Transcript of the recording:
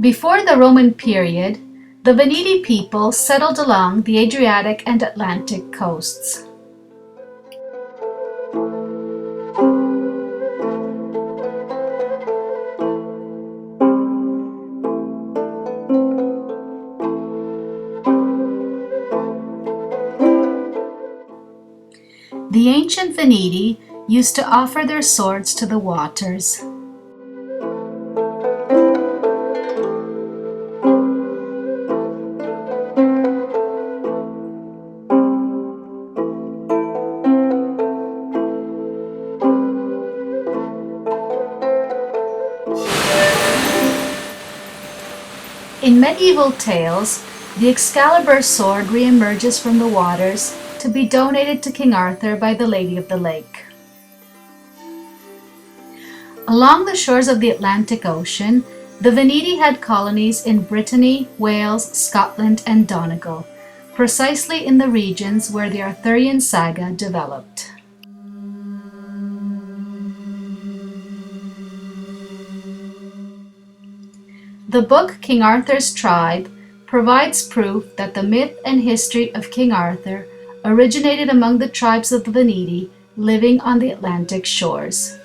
Before the Roman period, the Veneti people settled along the Adriatic and Atlantic coasts. The ancient Veneti used to offer their swords to the waters. In medieval tales, the Excalibur sword re-emerges from the waters to be donated to King Arthur by the Lady of the Lake. Along the shores of the Atlantic Ocean, the Veneti had colonies in Brittany, Wales, Scotland, and Donegal, precisely in the regions where the Arthurian saga developed. The book King Arthur's Tribe provides proof that the myth and history of King Arthur originated among the tribes of the Veneti living on the Atlantic shores.